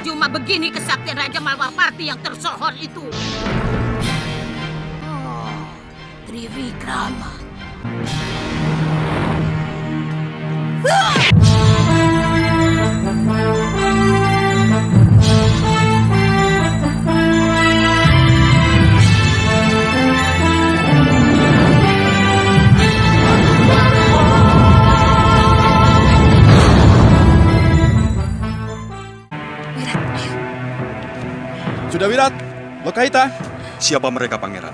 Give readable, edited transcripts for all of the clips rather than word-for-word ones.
cuma begini kesaktian Raja Malwapati yang tersohor itu. Oh, Trivikrama. Sudah Wirat, Lokaita. Siapa mereka, Pangeran?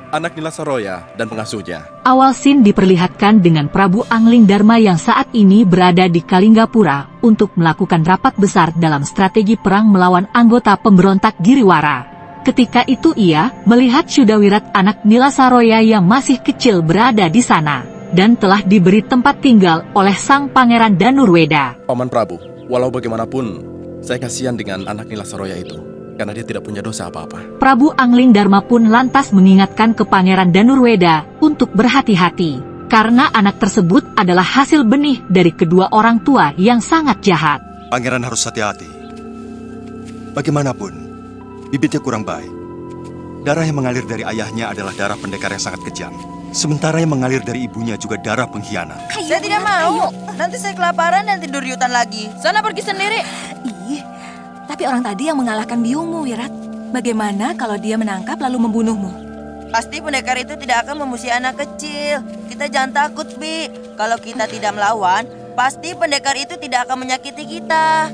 Anak Nilasaroya dan pengasuhnya. Awal scene diperlihatkan dengan Prabu Angling Darma yang saat ini berada di Kalinggapura untuk melakukan rapat besar dalam strategi perang melawan anggota pemberontak Giriwara. Ketika itu ia melihat Sudawirat anak Nilasaroya yang masih kecil berada di sana dan telah diberi tempat tinggal oleh sang Pangeran Danurweda. Paman Prabu, walau bagaimanapun, saya kasihan dengan anak Nilasaroya itu. Karena dia tidak punya dosa apa-apa. Prabu Angling Darma pun lantas mengingatkan ke Pangeran Danurweda untuk berhati-hati, karena anak tersebut adalah hasil benih dari kedua orang tua yang sangat jahat. Pangeran harus hati-hati. Bagaimanapun, bibitnya kurang baik. Darah yang mengalir dari ayahnya adalah darah pendekar yang sangat kejam. Sementara yang mengalir dari ibunya juga darah pengkhianat. Saya tidak mau. Nanti saya kelaparan dan tidur di hutan lagi. Sana pergi sendiri. Ih, tapi orang tadi yang mengalahkan biungmu, Wirat. Bagaimana kalau dia menangkap lalu membunuhmu? Pasti pendekar itu tidak akan memusuhi anak kecil. Kita jangan takut, Bi. Kalau kita tidak melawan, pasti pendekar itu tidak akan menyakiti kita.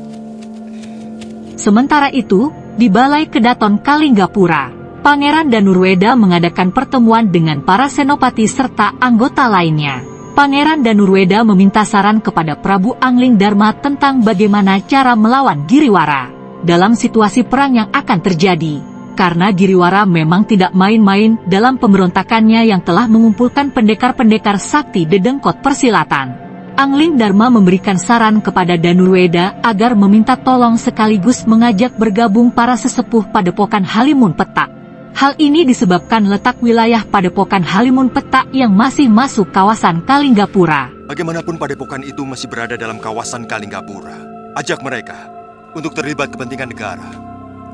Sementara itu, di Balai Kedaton Kalinggapura, Pangeran Danurweda mengadakan pertemuan dengan para senopati serta anggota lainnya. Pangeran Danurweda meminta saran kepada Prabu Angling Darma tentang bagaimana cara melawan Giriwara dalam situasi perang yang akan terjadi. Karena Giriwara memang tidak main-main dalam pemberontakannya yang telah mengumpulkan pendekar-pendekar sakti dedengkot persilatan. Angling Darma memberikan saran kepada Danurweda agar meminta tolong sekaligus mengajak bergabung para sesepuh Padepokan Halimun Petak. Hal ini disebabkan letak wilayah Padepokan Halimun Petak yang masih masuk kawasan Kalinggapura. Bagaimanapun padepokan itu masih berada dalam kawasan Kalinggapura. Ajak mereka untuk terlibat kepentingan negara.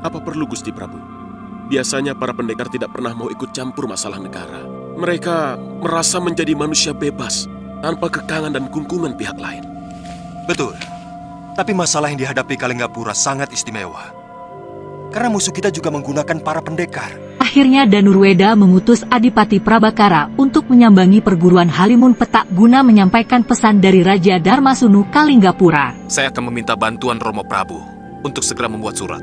Apa perlu Gusti Prabu? Biasanya para pendekar tidak pernah mau ikut campur masalah negara. Mereka merasa menjadi manusia bebas, tanpa kekangan dan kungkungan pihak lain. Betul. Tapi masalah yang dihadapi Kalinggapura sangat istimewa. Karena musuh kita juga menggunakan para pendekar. Akhirnya Danurweda mengutus Adipati Prabakara untuk menyambangi perguruan Halimun Petak guna menyampaikan pesan dari Raja Darmasunu Kalinggapura. Saya akan meminta bantuan Romo Prabu untuk segera membuat surat.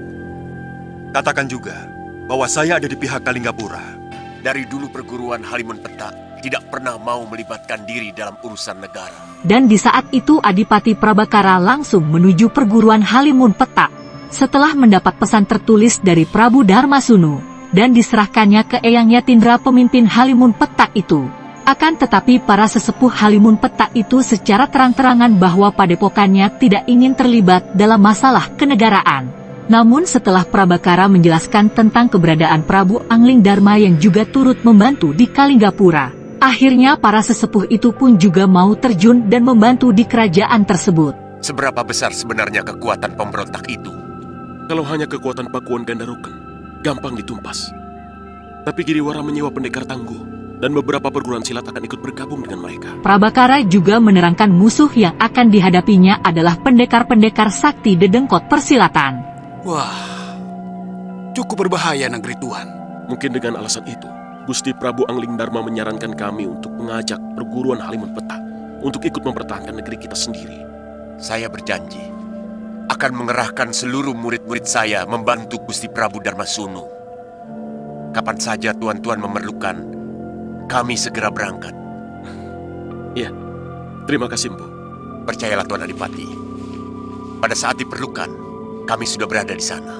Katakan juga bahwa saya ada di pihak Kalinggapura. Dari dulu perguruan Halimun Petak tidak pernah mau melibatkan diri dalam urusan negara. Dan di saat itu Adipati Prabakara langsung menuju perguruan Halimun Petak. Setelah mendapat pesan tertulis dari Prabu Darmasunu dan diserahkannya ke Eyang Yatindra pemimpin Halimun Petak itu. Akan tetapi para sesepuh Halimun Petak itu secara terang-terangan bahwa padepokannya tidak ingin terlibat dalam masalah kenegaraan. Namun setelah Prabakara menjelaskan tentang keberadaan Prabu Angling Darma yang juga turut membantu di Kalinggapura, akhirnya para sesepuh itu pun juga mau terjun dan membantu di kerajaan tersebut. Seberapa besar sebenarnya kekuatan pemberontak itu? Kalau hanya kekuatan Pakuan Gandaroken, gampang ditumpas. Tapi Giriwara menyewa pendekar tangguh, dan beberapa perguruan silat akan ikut bergabung dengan mereka. Prabakara juga menerangkan musuh yang akan dihadapinya adalah pendekar-pendekar sakti dedengkot persilatan. Wah, cukup berbahaya negeri Tuan. Mungkin dengan alasan itu, Gusti Prabu Angling Darma menyarankan kami untuk mengajak perguruan Halimun Petak untuk ikut mempertahankan negeri kita sendiri. Saya berjanji akan mengerahkan seluruh murid-murid saya membantu Gusti Prabu Darmasunu. Kapan saja tuan-tuan memerlukan, kami segera berangkat. Iya, terima kasih, Mpu. Percayalah Tuan Adipati, pada saat diperlukan, kami sudah berada di sana.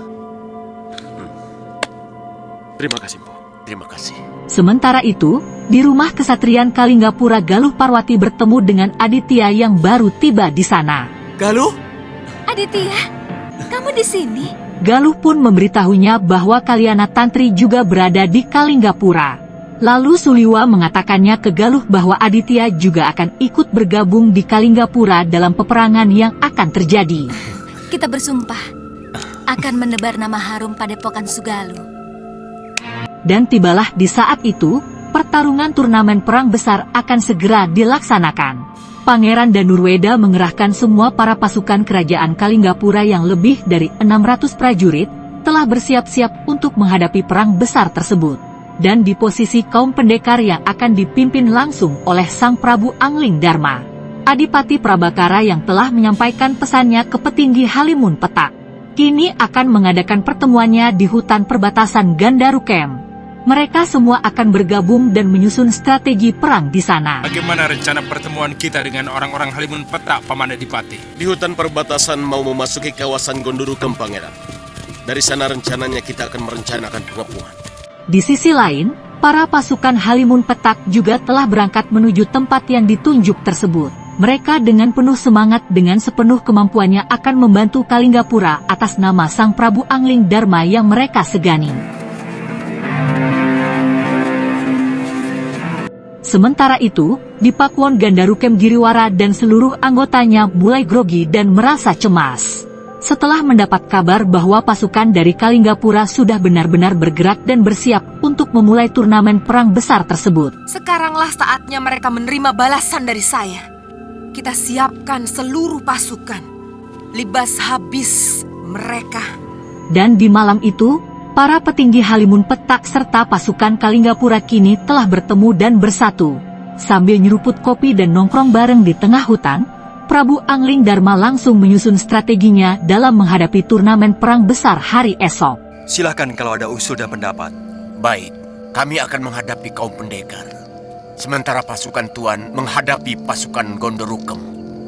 Terima kasih, Mpu. Terima kasih. Sementara itu, di rumah kesatrian Kalinggapura Galuh Parwati bertemu dengan Aditya yang baru tiba di sana. Galuh? Aditya, kamu di sini? Galuh pun memberitahunya bahwa Kalyana Tantri juga berada di Kalinggapura. Lalu Suliwa mengatakannya ke Galuh bahwa Aditya juga akan ikut bergabung di Kalinggapura dalam peperangan yang akan terjadi. Kita bersumpah akan menebar nama harum Padepokan Sugalu. Dan tibalah di saat itu, pertarungan turnamen perang besar akan segera dilaksanakan. Pangeran Danurweda mengerahkan semua para pasukan kerajaan Kalinggapura yang lebih dari 600 prajurit, telah bersiap-siap untuk menghadapi perang besar tersebut. Dan di posisi kaum pendekar yang akan dipimpin langsung oleh Sang Prabu Angling Dharma, Adipati Prabakara yang telah menyampaikan pesannya ke petinggi Halimun Petak, kini akan mengadakan pertemuannya di hutan perbatasan Gandarukem. Mereka semua akan bergabung dan menyusun strategi perang di sana. Bagaimana rencana pertemuan kita dengan orang-orang Halimun Petak, Paman Adipati? Di hutan perbatasan mau memasuki kawasan Gondorukem, Pangeran. Dari sana rencananya kita akan merencanakan pengepungan. Di sisi lain, para pasukan Halimun Petak juga telah berangkat menuju tempat yang ditunjuk tersebut. Mereka dengan penuh semangat dengan sepenuh kemampuannya akan membantu Kalinggapura atas nama Sang Prabu Angling Dharma yang mereka segani. Sementara itu, di Pakuwon Gandarukem Giriwara dan seluruh anggotanya mulai grogi dan merasa cemas. Setelah mendapat kabar bahwa pasukan dari Kalinggapura sudah benar-benar bergerak dan bersiap untuk memulai turnamen perang besar tersebut. Sekaranglah saatnya mereka menerima balasan dari saya. Kita siapkan seluruh pasukan. Libas habis mereka. Dan di malam itu, para petinggi Halimun Petak serta pasukan Kalinggapura kini telah bertemu dan bersatu. Sambil nyeruput kopi dan nongkrong bareng di tengah hutan, Prabu Angling Dharma langsung menyusun strateginya dalam menghadapi turnamen perang besar hari esok. Silahkan kalau ada usul dan pendapat. Baik, kami akan menghadapi kaum pendekar. Sementara pasukan Tuan menghadapi pasukan Gondorukem.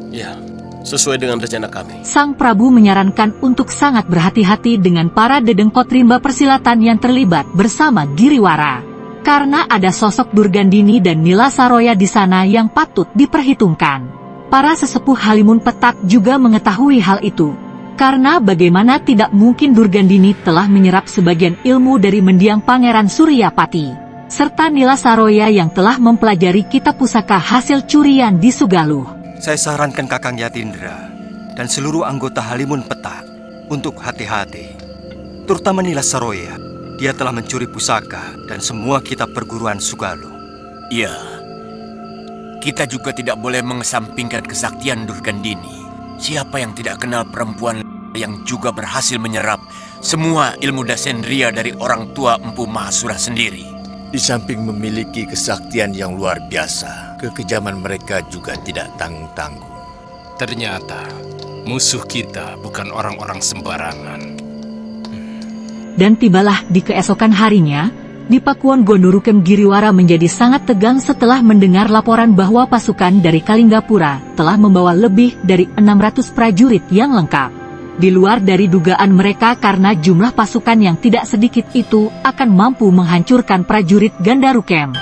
Ya, sesuai dengan rencana kami. Sang Prabu menyarankan untuk sangat berhati-hati dengan para dedengkot rimba persilatan yang terlibat bersama Giriwara. Karena ada sosok Durgandini dan Nila Saroya di sana yang patut diperhitungkan. Para sesepuh Halimun Petak juga mengetahui hal itu. Karena bagaimana tidak mungkin Durgandini telah menyerap sebagian ilmu dari mendiang Pangeran Suryapati, serta Nila Saroya yang telah mempelajari kitab pusaka hasil curian di Sugaluh. Saya sarankan Kakang Yatindra dan seluruh anggota Halimun Petak untuk hati-hati. Terutama Nila Saroya, dia telah mencuri pusaka dan semua kitab perguruan Sugaluh. Iya, kita juga tidak boleh mengesampingkan kesaktian Durgandini. Siapa yang tidak kenal perempuan yang juga berhasil menyerap semua ilmu Dasendriya dari orang tua Empu Mahasura sendiri. Di samping memiliki kesaktian yang luar biasa, kekejaman mereka juga tidak tanggung-tanggung. Ternyata musuh kita bukan orang-orang sembarangan. Dan tibalah di keesokan harinya, di Pakuwon Gondorukem Giriwara menjadi sangat tegang setelah mendengar laporan bahwa pasukan dari Kalinggapura telah membawa lebih dari 600 prajurit yang lengkap. Di luar dari dugaan mereka karena jumlah pasukan yang tidak sedikit itu akan mampu menghancurkan prajurit Gandarukem.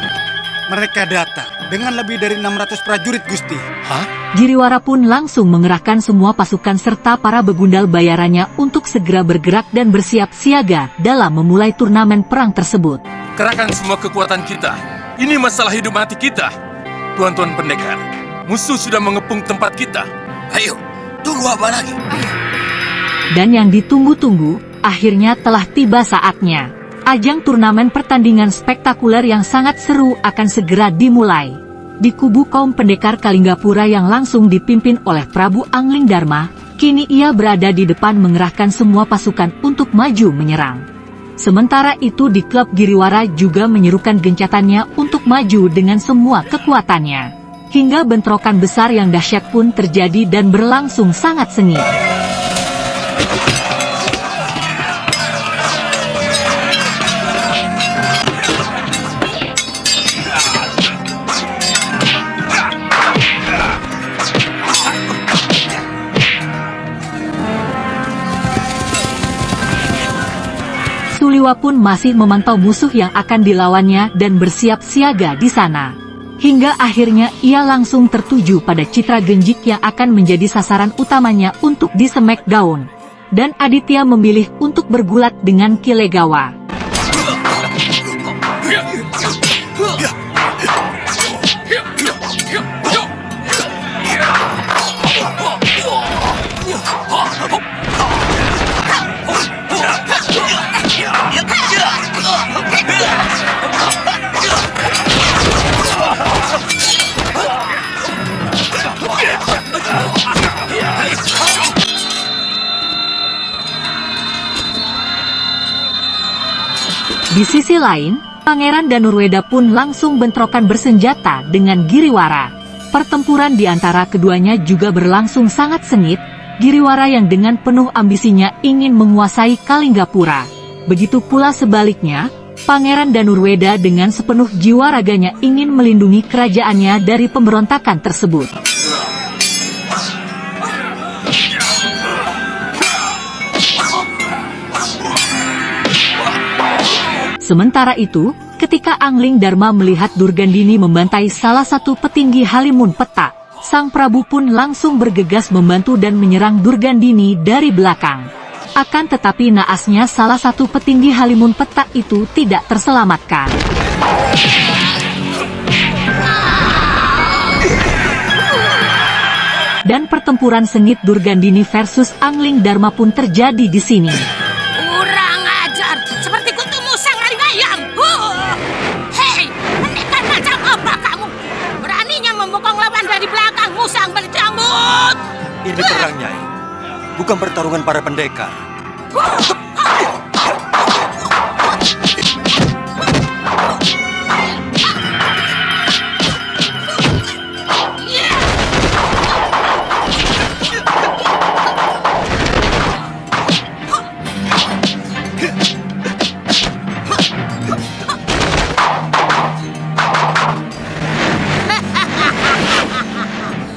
Mereka datang dengan lebih dari 600 prajurit, Gusti. Hah? Giriwara pun langsung mengerahkan semua pasukan serta para begundal bayarannya untuk segera bergerak dan bersiap siaga dalam memulai turnamen perang tersebut. Kerahkan semua kekuatan kita. Ini masalah hidup mati kita. Tuan-tuan pendekar, musuh sudah mengepung tempat kita. Ayo, tunggu apa lagi? Dan yang ditunggu-tunggu, akhirnya telah tiba saatnya. Ajang turnamen pertandingan spektakuler yang sangat seru akan segera dimulai. Di kubu kaum pendekar Kalinggapura yang langsung dipimpin oleh Prabu Angling Dharma, kini ia berada di depan mengerahkan semua pasukan untuk maju menyerang. Sementara itu di klub Giriwara juga menyerukan gencatannya untuk maju dengan semua kekuatannya. Hingga bentrokan besar yang dahsyat pun terjadi dan berlangsung sangat sengit. Suliwa pun masih memantau musuh yang akan dilawannya dan bersiap siaga di sana. Hingga akhirnya ia langsung tertuju pada Citra Genjik yang akan menjadi sasaran utamanya untuk di Smackdown. Dan Aditya memilih untuk bergulat dengan Kilegawa. Di sisi lain, Pangeran Danurweda pun langsung bentrokan bersenjata dengan Giriwara. Pertempuran di antara keduanya juga berlangsung sangat sengit. Giriwara yang dengan penuh ambisinya ingin menguasai Kalinggapura. Begitu pula sebaliknya, Pangeran Danurweda dengan sepenuh jiwa raganya ingin melindungi kerajaannya dari pemberontakan tersebut. Sementara itu, ketika Angling Dharma melihat Durgandini membantai salah satu petinggi Halimun Petak, Sang Prabu pun langsung bergegas membantu dan menyerang Durgandini dari belakang. Akan tetapi naasnya salah satu petinggi Halimun Petak itu tidak terselamatkan. Dan pertempuran sengit Durgandini versus Angling Dharma pun terjadi di sini. Kurang ajar, seperti kutu musang hari ayam. Hei, pendekar macam apa kamu? Beraninya membokong lawan dari belakang musang berjambut. Ini perang, Nyai. Bukan pertarungan para pendekar.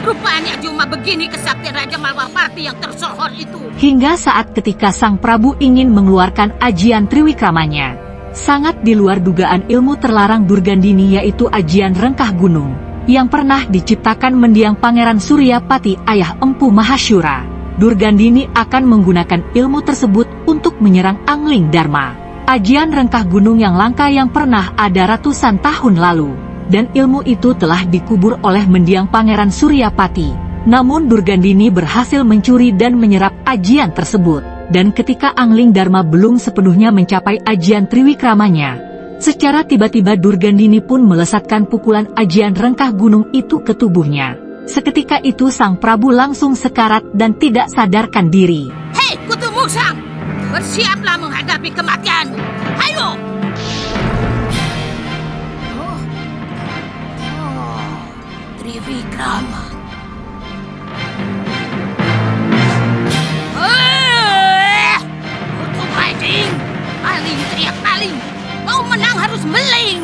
Rupanya cuma begini kesaktian Raja Malwapati yang tersohor itu. Hingga saat ketika Sang Prabu ingin mengeluarkan ajian Triwikramanya, sangat di luar dugaan ilmu terlarang Durgandini yaitu ajian Rengkah Gunung, yang pernah diciptakan mendiang Pangeran Suryapati ayah Empu Mahasyura. Durgandini akan menggunakan ilmu tersebut untuk menyerang Angling Dharma. Ajian Rengkah Gunung yang langka yang pernah ada ratusan tahun lalu. Dan ilmu itu telah dikubur oleh mendiang Pangeran Suryapati. Namun Durgandini berhasil mencuri dan menyerap ajian tersebut. Dan ketika Angling Dharma belum sepenuhnya mencapai ajian Triwikramanya, secara tiba-tiba Durgandini pun melesatkan pukulan ajian Rengkah Gunung itu ke tubuhnya. Seketika itu Sang Prabu langsung sekarat dan tidak sadarkan diri. Hei, kutu musang! Bersiaplah menghadapi kematianmu. Ayo! Triwikrama. Kutu maling! Maling teriak maling! Mau menang harus meling!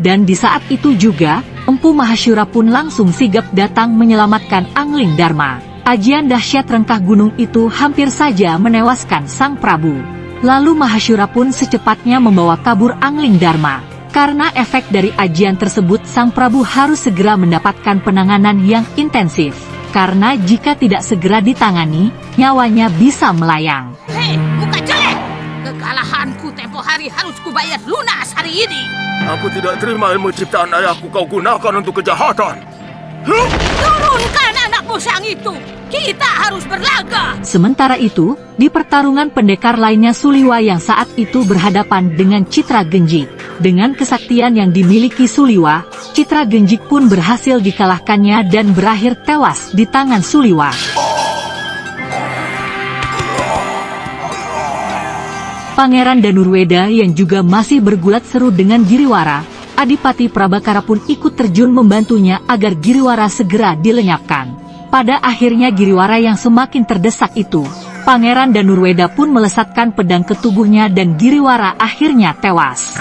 Dan di saat itu juga, Empu Mahasyura pun langsung sigap datang menyelamatkan Angling Dharma. Ajian dahsyat Rengkah Gunung itu hampir saja menewaskan Sang Prabu. Lalu Mahasyura pun secepatnya membawa kabur Angling Dharma. Karena efek dari ajian tersebut Sang Prabu harus segera mendapatkan penanganan yang intensif. Karena jika tidak segera ditangani, nyawanya bisa melayang. Hei, muka jelek! Kekalahanku tempo hari harus kubayar lunas hari ini. Aku tidak terima ilmu ciptaan ayahku kau gunakan untuk kejahatan. Turunkan anak musang itu! Kita harus berlaga! Sementara itu, di pertarungan pendekar lainnya Suliwa yang saat itu berhadapan dengan Citra Genjik. Dengan kesaktian yang dimiliki Suliwa, Citra Genjik pun berhasil dikalahkannya dan berakhir tewas di tangan Suliwa. Pangeran Danurweda yang juga masih bergulat seru dengan Giriwara, Adipati Prabakara pun ikut terjun membantunya agar Giriwara segera dilenyapkan. Pada akhirnya Giriwara yang semakin terdesak itu, Pangeran Danurweda pun melesatkan pedang ke tubuhnya dan Giriwara akhirnya tewas.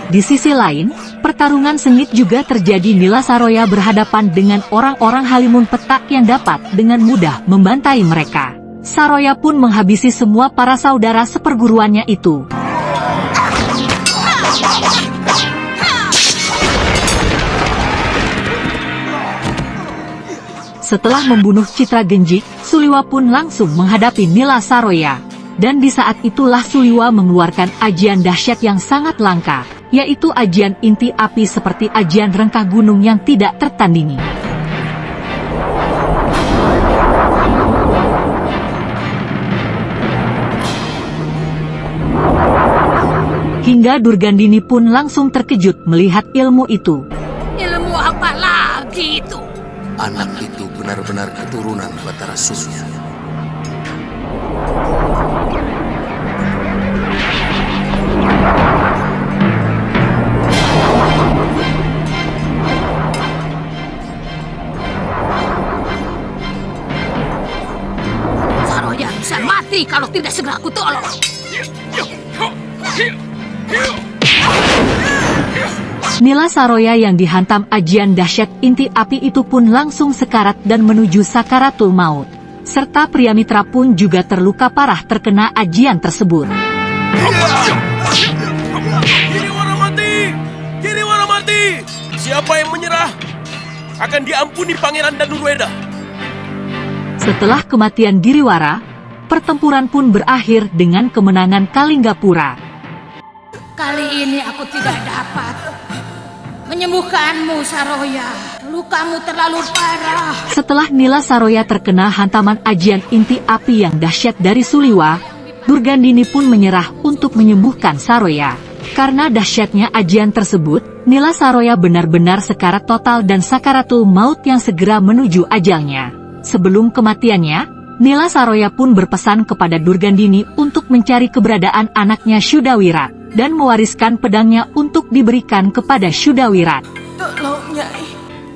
Di sisi lain, pertarungan sengit juga terjadi. Nila Saroya berhadapan dengan orang-orang Halimun Petak yang dapat dengan mudah membantai mereka. Saroya pun menghabisi semua para saudara seperguruannya itu. Setelah membunuh Citra Genjik, Suliwa pun langsung menghadapi Nila Saroya. Dan di saat itulah Suliwa mengeluarkan ajian dahsyat yang sangat langka, yaitu ajian inti api seperti ajian Rengkah Gunung yang tidak tertandingi. Hingga hingga Durgandini pun langsung terkejut melihat ilmu itu. Ilmu apa lagi itu? Anak itu benar-benar keturunan Batara Surya. Saroya bisa mati kalau tidak segera aku tolong. Nila Saroya yang dihantam ajian dahsyat inti api itu pun langsung sekarat dan menuju sakaratul maut. Serta pria mitra pun juga terluka parah terkena ajian tersebut. Giriwara mati! Giriwara mati! Siapa yang menyerah akan diampuni Pangeran Danurweda. Setelah kematian Giriwara, pertempuran pun berakhir dengan kemenangan Kalinggapura. Kali ini aku tidak dapat menyembuhkanmu, Saroya. Lukamu terlalu parah. Setelah Nila Saroya terkena hantaman ajian inti api yang dahsyat dari Suliwa, Durgandini pun menyerah untuk menyembuhkan Saroya. Karena dahsyatnya ajian tersebut, Nila Saroya benar-benar sekarat total dan sakaratul maut yang segera menuju ajalnya. Sebelum kematiannya, Nila Saroya pun berpesan kepada Durgandini untuk mencari keberadaan anaknya Syudawirat dan mewariskan pedangnya untuk diberikan kepada Syudawirat. Tolong Nyai,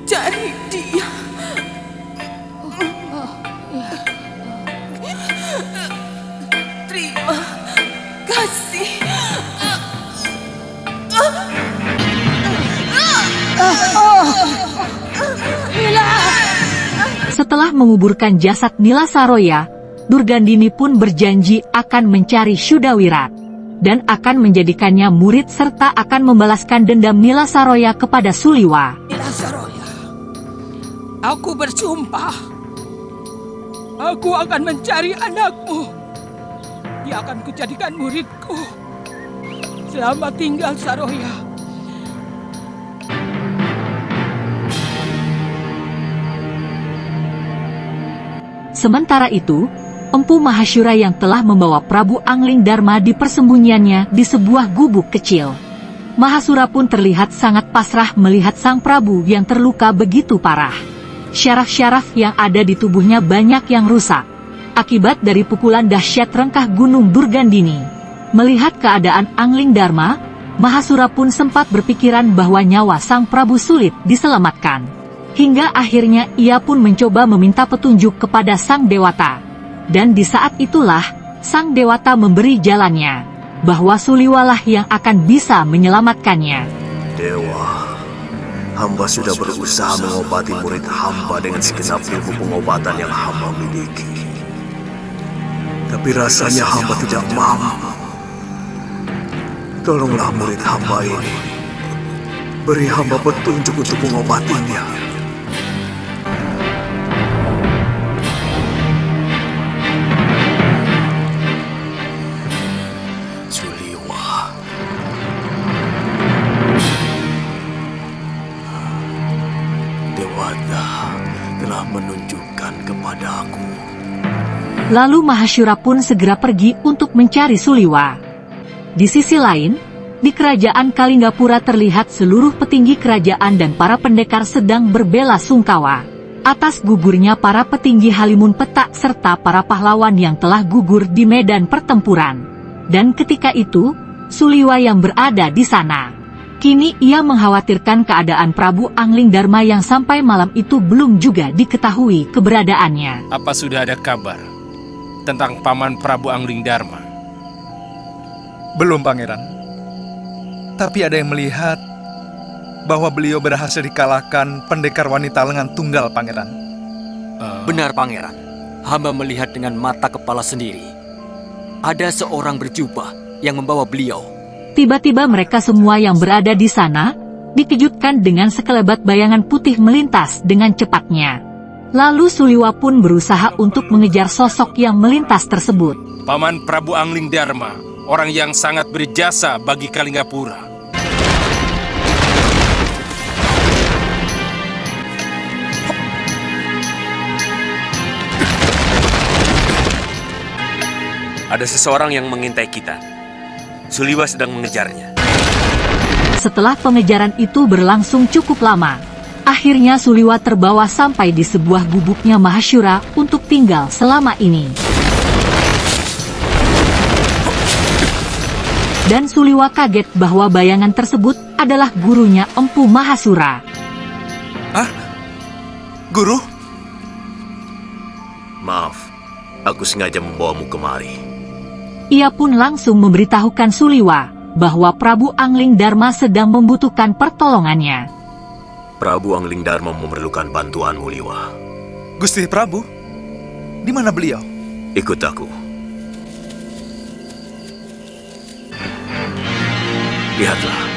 cari dia. Terima kasih. Setelah menguburkan jasad Nila Saroya, Durgandini pun berjanji akan mencari Syudawirat dan akan menjadikannya murid serta akan membalaskan dendam Nila Saroya kepada Suliwa. Nila Saroya, aku bersumpah, aku akan mencari anakmu. Dia akan kujadikan muridku. Selamat tinggal, Saroya. Sementara itu, Empu Mahasyura yang telah membawa Prabu Angling Dharma di persembunyiannya di sebuah gubuk kecil. Mahasura pun terlihat sangat pasrah melihat sang Prabu yang terluka begitu parah. Syaraf-syaraf yang ada di tubuhnya banyak yang rusak, akibat dari pukulan dahsyat rengkah gunung Durgandini. Melihat keadaan Angling Dharma, Mahasura pun sempat berpikiran bahwa nyawa sang Prabu sulit diselamatkan. Hingga akhirnya ia pun mencoba meminta petunjuk kepada sang dewata. Dan di saat itulah, sang dewata memberi jalannya, bahwa Suliwalah yang akan bisa menyelamatkannya. Dewa, hamba sudah berusaha mengobati murid hamba dengan segenap ilmu pengobatan yang hamba miliki. Tapi rasanya hamba tidak mampu. Tolonglah murid hamba ini. Beri hamba petunjuk untuk mengobatinya. Menunjukkan kepadaku. Lalu Mahasyura pun segera pergi untuk mencari Suliwa. Di sisi lain, di kerajaan Kalinggapura terlihat seluruh petinggi kerajaan dan para pendekar sedang berbela sungkawa atas gugurnya para petinggi Halimun Petak serta para pahlawan yang telah gugur di medan pertempuran. Dan ketika itu, Suliwa yang berada di sana. Kini ia mengkhawatirkan keadaan Prabu Angling Dharma yang sampai malam itu belum juga diketahui keberadaannya. Apa sudah ada kabar tentang Paman Prabu Angling Dharma? Belum, Pangeran. Tapi ada yang melihat bahwa beliau berhasil dikalahkan pendekar wanita lengan tunggal, Pangeran. Benar, Pangeran. Hamba melihat dengan mata kepala sendiri. Ada seorang berjubah yang membawa beliau. Tiba-tiba mereka semua yang berada di sana dikejutkan dengan sekelebat bayangan putih melintas dengan cepatnya. Lalu Suliwa pun berusaha untuk mengejar sosok yang melintas tersebut. Paman Prabu Angling Dharma, orang yang sangat berjasa bagi Kalinggapura. Ada seseorang yang mengintai kita. Suliwa sedang mengejarnya. Setelah pengejaran itu berlangsung cukup lama, akhirnya Suliwa terbawa sampai di sebuah gubuknya Mahashura untuk tinggal selama ini. Dan Suliwa kaget bahwa bayangan tersebut adalah gurunya Empu Mahasura. Hah? Guru? Maaf, aku sengaja membawamu kemari. Ia pun langsung memberitahukan Suliwa bahwa Prabu Angling Dharma sedang membutuhkan pertolongannya. Prabu Angling Dharma memerlukan bantuanmu, Liwa. Gusti Prabu, di mana beliau? Ikut aku. Lihatlah.